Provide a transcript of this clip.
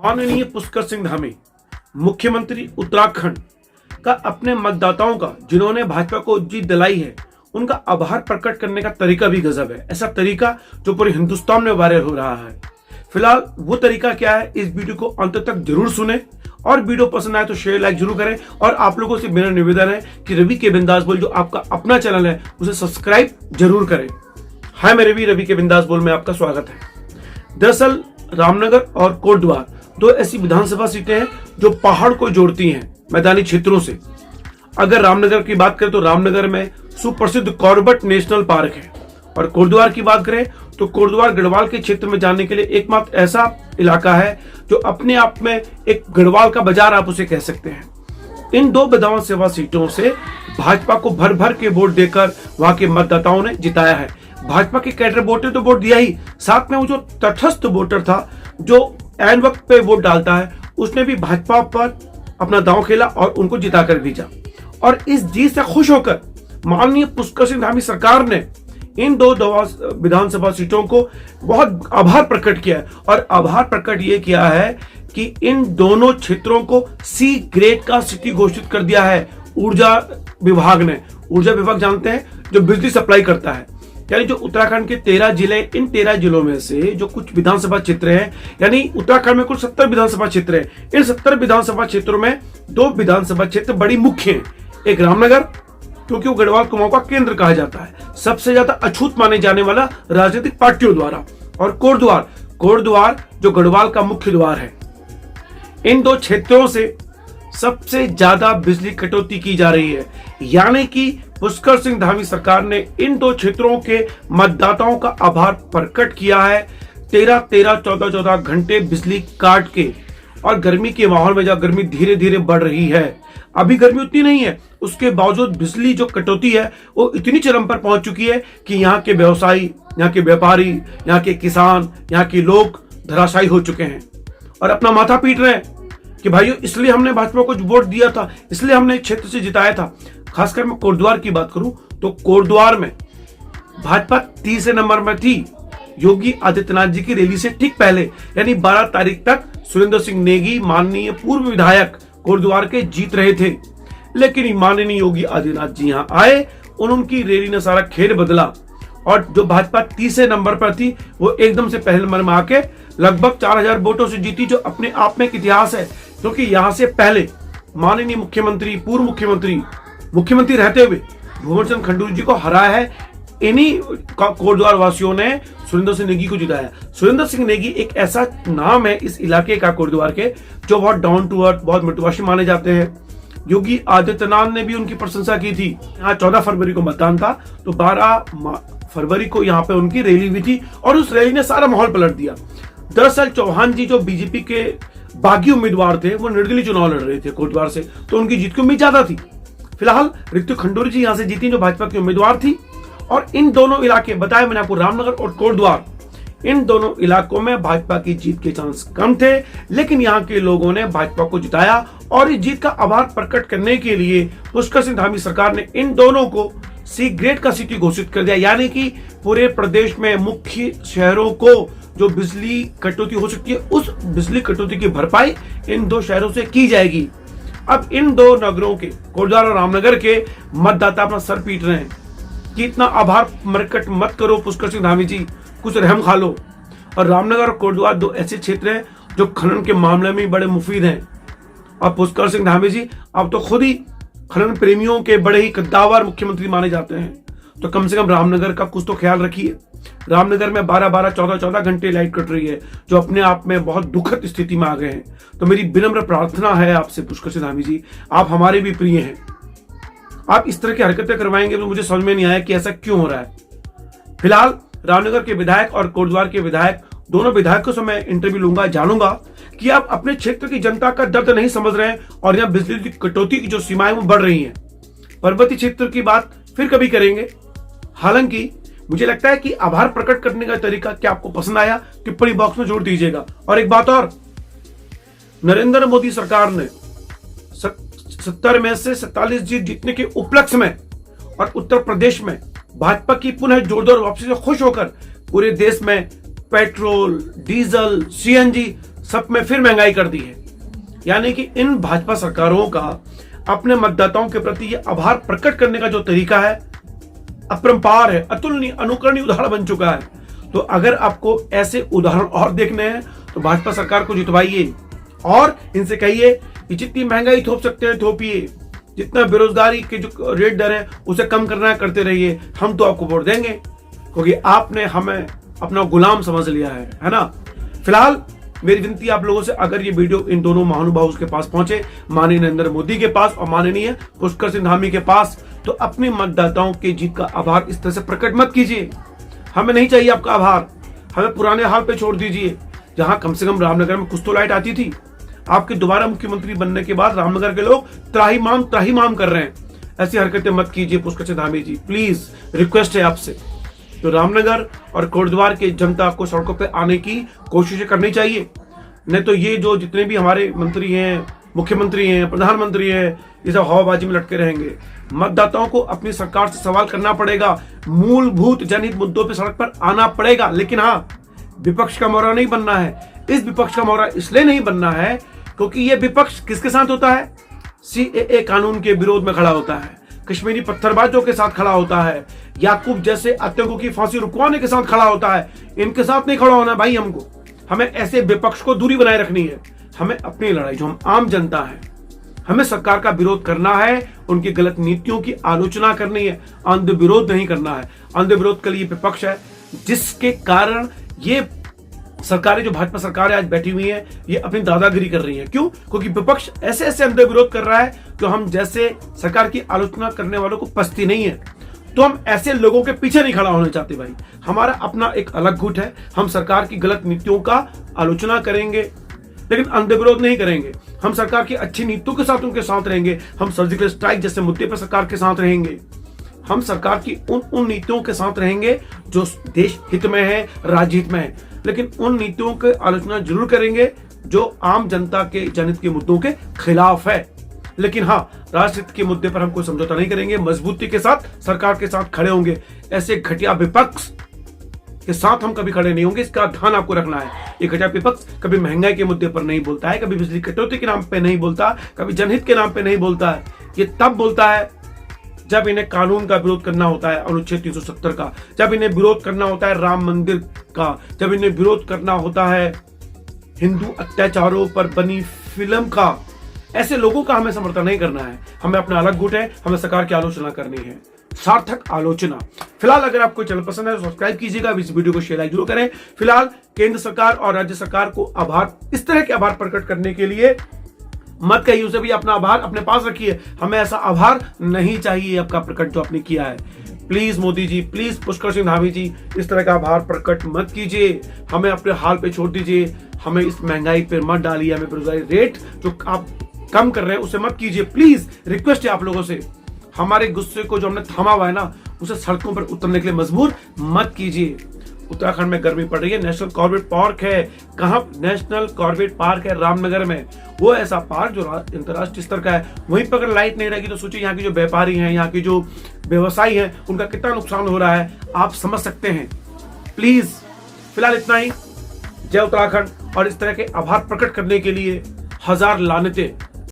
माननीय पुष्कर सिंह धामी मुख्यमंत्री उत्तराखंड का अपने मतदाताओं का जिन्होंने भाजपा को जीत दिलाई है उनका आभार प्रकट करने का तरीका भी गजब है। ऐसा तरीका जो पूरे हिंदुस्तान में वायरल हो रहा है। फिलहाल वो तरीका क्या है, इस वीडियो को अंत तक जरूर सुने और वीडियो पसंद आए तो शेयर लाइक जरूर करें। और आप लोगों से मेरा निवेदन है कि रवि के बिंदास बोल जो आपका अपना चैनल है उसे सब्सक्राइब जरूर करें। हाय मेरे भी रवि के बिंदास बोल में आपका स्वागत है। दरअसल रामनगर और कोटद्वार दो ऐसी विधानसभा सीटें हैं जो पहाड़ को जोड़ती हैं मैदानी क्षेत्रों से। अगर रामनगर की बात करें तो रामनगर में सुप्रसिद्ध कॉर्बेट नेशनल पार्क है और कोटद्वार की बात करें तो कोटद्वार गढ़वाल के क्षेत्र में जाने के लिए एकमात्र ऐसा इलाका है जो अपने आप में एक गढ़वाल का बाजार आप उसे कह सकते हैं। इन दो विधानसभा सीटों से भाजपा को भर भर के वोट देकर वहां के मतदाताओं ने जिताया है। भाजपा के कैडर वोट ने तो वोट दिया ही, साथ में वो जो तटस्थ वोटर था जो एन वक्त पे वोट डालता है उसने भी भाजपा पर अपना दांव खेला और उनको जिताकर भेजा। और इस जीत से खुश होकर माननीय पुष्कर सिंह धामी सरकार ने इन दो विधानसभा सीटों को बहुत आभार प्रकट किया है। और आभार प्रकट ये किया है कि इन दोनों क्षेत्रों को सी ग्रेड का सिटी घोषित कर दिया है ऊर्जा विभाग ने। ऊर्जा विभाग जानते हैं जो बिजली सप्लाई करता है, यानी जो उत्तराखंड के 13 जिले, इन 13 जिलों में से जो कुछ विधानसभा क्षेत्र हैं, यानी उत्तराखंड में कुल 70 विधानसभा क्षेत्र हैं। इन 70 विधानसभा क्षेत्रों में दो विधानसभा क्षेत्र बड़ी मुख्य हैं। एक रामनगर, क्योंकि वो गढ़वाल कुमाऊं का केंद्र कहा जाता है, सबसे ज्यादा अछूत माने जाने वाला राजनीतिक पार्टियों द्वारा, और कोटद्वार जो गढ़वाल का मुख्य द्वार है। इन दो क्षेत्रों से सबसे ज्यादा बिजली कटौती की जा रही है, यानी कि पुष्कर सिंह धामी सरकार ने इन दो क्षेत्रों के मतदाताओं का आभार प्रकट किया है। 13-14 घंटे बिजली काट के, और गर्मी के माहौल में जब गर्मी धीरे धीरे बढ़ रही है, अभी गर्मी उतनी नहीं है, उसके बावजूद बिजली जो कटौती है वो इतनी चरम पर पहुंच चुकी है कि यहाँ के व्यवसायी, यहाँ के व्यापारी, यहाँ के किसान, यहाँ के लोग धराशायी हो चुके हैं और अपना माथा पीट रहे हैं कि भाइयों इसलिए हमने भाजपा को वोट दिया था, इसलिए हमने क्षेत्र से जिताया था। खासकर मैं कोटद्वार की बात करूं तो कोटद्वार में भाजपा तीसरे नंबर में थी। योगी आदित्यनाथ जी की रैली से ठीक पहले, यानी 12 तारीख तक सुरेंद्र सिंह नेगी माननीय पूर्व विधायक कोटद्वार के जीत रहे थे। लेकिन माननीय योगी आदित्यनाथ जी यहाँ आए, उनकी रैली ने सारा खेल बदला और जो भाजपा तीसरे नंबर पर थी वो एकदम से पहले नंबर में आके लगभग 4000 वोटों से जीती, जो अपने आप में एक इतिहास है। क्योंकि यहाँ से पहले माननीय मुख्यमंत्री, पूर्व मुख्यमंत्री रहते हुए भुवन चंद्र खंडूरी जी को हराया है। इन्हीं कोटद्वार वासियों ने सुरेंद्र सिंह नेगी को जिताया। सुरेंद्र सिंह नेगी एक ऐसा नाम है इस इलाके का, कोटद्वार के, जो बहुत डाउन टू अर्थ, बहुत मृदुभाषी माने जाते हैं। योगी आदित्यनाथ ने भी उनकी प्रशंसा की थी। यहाँ 14 फरवरी को मतदान था तो 12 फरवरी को यहाँ पे उनकी रैली हुई थी और उस रैली ने सारा माहौल पलट दिया। दरअसल चौहान जी जो बीजेपी के बागी उम्मीदवार थे वो निर्दलीय चुनाव लड़ रहे थे कोटद्वार से, तो उनकी जीत की उम्मीद ज्यादा थी। फिलहाल ऋतु खंडूरी जी यहाँ से जीती जो भाजपा की उम्मीदवार थी। और इन दोनों इलाके बताया मैंने आपको, रामनगर और कोटद्वार, इन दोनों इलाकों में भाजपा की जीत के चांस कम थे, लेकिन यहाँ के लोगों ने भाजपा को जिताया। और इस जीत का आभार प्रकट करने के लिए पुष्कर सिंह धामी सरकार ने इन दोनों को सी ग्रेड का सिटी घोषित कर दिया, यानी कि पूरे प्रदेश में मुख्य शहरों को जो बिजली कटौती हो सकती है उस बिजली कटौती की भरपाई इन दो शहरों से की जाएगी। अब इन दो नगरों के, कोटद्वार और रामनगर के मतदाता अपना सर पीट रहे हैं कि इतना आभार प्रकट मत करो पुष्कर सिंह धामी जी, कुछ रहम खा लो। और रामनगर और कोटद्वार दो ऐसे क्षेत्र हैं जो खनन के मामले में बड़े मुफीद हैं। और पुष्कर सिंह धामी जी अब तो खुद ही खनन प्रेमियों के बड़े ही कद्दावर मुख्यमंत्री माने जाते हैं, तो कम से कम रामनगर का कुछ तो ख्याल रखिए। रामनगर में 12-12, 14-14 घंटे लाइट कट रही है, जो अपने आप में बहुत दुखद स्थिति में आ गए हैं। तो मेरी विनम्र प्रार्थना है आपसे पुष्कर सिंह धामी जी, आप हमारे भी प्रिय हैं, आप इस तरह की हरकतें करवाएंगे तो मुझे समझ में नहीं आया कि ऐसा क्यों हो रहा है। फिलहाल रामनगर के विधायक और कोटद्वार के विधायक, दोनों विधायकों से मैं इंटरव्यू लूंगा, जानूंगा कि आप अपने क्षेत्र की जनता का दर्द नहीं समझ रहे हैं और यहाँ बिजली की कटौती की जो सीमाएं वो बढ़ रही हैं। पर्वतीय क्षेत्र की बात फिर कभी करेंगे। हालांकि मुझे लगता है कि आभार प्रकट करने का तरीका क्या आपको पसंद आया, टिप्पणी बॉक्स में जोड़ दीजिएगा। और एक बात और, नरेंद्र मोदी सरकार ने 70 में से 47 जीत जीतने के उपलक्ष्य में और उत्तर प्रदेश में भाजपा की पुनः जोरदार वापसी से खुश होकर पूरे देश में पेट्रोल, डीजल, सीएनजी सब में फिर महंगाई कर दी है। यानी कि इन भाजपा सरकारों का अपने मतदाताओं के प्रति ये आभार प्रकट करने का जो तरीका है अपरंपार है, अतुलनीय, अनुकरणीय उदाहरण बन चुका है। तो अगर आपको ऐसे उदाहरण और देखने हैं तो भाजपा सरकार को जितवाइए और इनसे कहिए कि जितनी महंगाई थोप सकते हैं थोपिए, जितना बेरोजगारी के जो रेट दर है उसे कम करना है करते रहिए, हम तो आपको वोट देंगे क्योंकि आपने हमें अपना गुलाम समझ लिया है ना। फिलहाल मेरी विनती आप लोगों से, अगर ये वीडियो इन दोनों महानुभावों के पास पहुंचे, माननीय नरेंद्र मोदी के पास और माननीय पुष्कर सिंह धामी के पास, तो अपने मतदाताओं के जीत का आभार इस तरह से प्रकट मत कीजिए। हमें नहीं चाहिए आपका आभार, हमें पुराने हाल पे छोड़ दीजिए, जहां कम से कम रामनगर में कुछ तो लाइट आती थी। आपके दोबारा मुख्यमंत्री बनने के बाद रामनगर के लोग त्राहिमाम कर रहे हैं। ऐसी हरकतें मत कीजिए पुष्कर सिंह धामी जी, प्लीज रिक्वेस्ट है आपसे। तो रामनगर और कोटद्वार के जनता को सड़कों पे आने की कोशिश करनी चाहिए, नहीं तो ये जो जितने भी हमारे मंत्री हैं, मुख्यमंत्री हैं, प्रधानमंत्री हैं, ये सब हवाबाजी में लटके रहेंगे। मतदाताओं को अपनी सरकार से सवाल करना पड़ेगा, मूलभूत जनहित मुद्दों पे सड़क पर आना पड़ेगा। लेकिन हाँ, विपक्ष का मोहरा नहीं बनना है। इस विपक्ष का मोहरा इसलिए नहीं बनना है क्योंकि ये विपक्ष किसके साथ होता है? सीएए कानून के विरोध में खड़ा होता है, कश्मीरी पत्थरबाजों के साथ खड़ा होता है, याकूब जैसे आतंकों की फांसी रुकवाने के साथ खड़ा होता है। इनके साथ नहीं खड़ा होना भाई हमको। हमें ऐसे विपक्ष को दूरी बनाए रखनी है। हमें अपनी लड़ाई, जो हम आम जनता है, हमें सरकार का विरोध करना है, उनकी गलत नीतियों की आलोचना करनी है, अंध विरोध नहीं करना है। अंध विरोध के लिए विपक्ष है, जिसके कारण ये सरकारें, जो भाजपा सरकार आज बैठी हुई है, ये अपनी दादागिरी कर रही है। क्यों? क्योंकि विपक्ष ऐसे ऐसे अंधे विरोध कर रहा है जो हम जैसे सरकार की आलोचना करने वालों को पसती नहीं है। तो हम ऐसे लोगों के पीछे नहीं खड़ा होना चाहते भाई। हमारा अपना एक अलग गुट है, हम सरकार की गलत नीतियों का आलोचना करेंगे लेकिन अंधे विरोध नहीं करेंगे। हम सरकार की अच्छी नीतियों के साथ उनके साथ रहेंगे। हम सर्जिकल स्ट्राइक जैसे मुद्दे पर सरकार के साथ रहेंगे। हम सरकार की उन नीतियों के साथ रहेंगे जो देश हित में है, राज्य हित में है। लेकिन उन नीतियों की आलोचना जरूर करेंगे जो आम जनता के जनहित के मुद्दों के खिलाफ है। लेकिन हाँ, राष्ट्र हित के मुद्दे पर हम कोई समझौता नहीं करेंगे, मजबूती के साथ सरकार के साथ खड़े होंगे। ऐसे घटिया विपक्ष के साथ हम कभी खड़े नहीं होंगे, इसका ध्यान आपको रखना है। ये घटिया विपक्ष कभी महंगाई के मुद्दे पर नहीं बोलता है, कभी बिजली कटौती के नाम पे नहीं बोलता, कभी जनहित के नाम पे नहीं बोलता है। ये तब बोलता है जब इन्हें कानून का विरोध करना होता है, अनुच्छेद 370 का, जब इन्हें विरोध करना होता है राम मंदिर का, जब इन्हें विरोध करना होता है हिंदू अत्याचारों पर बनी फिल्म का। ऐसे लोगों का हमें समर्थन नहीं करना है। हमें अपना अलग गुट है, हमें सरकार की आलोचना करनी है, सार्थक आलोचना। फिलहाल अगर आपको चैनल पसंद है तो सब्सक्राइब कीजिएगा, इस वीडियो को शेयर लाइक जरूर करें। फिलहाल केंद्र सरकार और राज्य सरकार को आभार, इस तरह के आभार प्रकट करने के लिए मत कहिए, उसे भी अपना आभार अपने पास रखिए। हमें ऐसा आभार नहीं चाहिए आपका प्रकट जो आपने किया है। प्लीज मोदी जी, प्लीज पुष्कर सिंह धामी जी, इस तरह का आभार प्रकट मत कीजिए। हमें अपने हाल पे छोड़ दीजिए, हमें इस महंगाई पे मत डालिए, हमें बेरोजगारी रेट जो आप कम कर रहे हैं उसे मत कीजिए। प्लीज रिक्वेस्ट है आप लोगों से, हमारे गुस्से को जो हमने थामा हुआ है ना, उसे सड़कों पर उतरने के लिए मजबूर मत कीजिए। उत्तराखंड में गर्मी पड़ रही है, नेशनल कॉर्बेट पार्क है। कहाँ? नेशनल कॉर्बेट पार्क है रामनगर में। वो ऐसा पार्क जो अंतर्राष्ट्रीय स्तर का है। वहीं पर अगर लाइट नहीं रहेगी तो सोचिए यहाँ के जो व्यापारी हैं, यहाँ के जो व्यवसायी हैं, उनका कितना नुकसान हो रहा है, आप समझ सकते हैं। प्लीज फिलहाल इतना ही। जय उत्तराखंड। और इस तरह के आभार प्रकट करने के लिए हजार लानतें।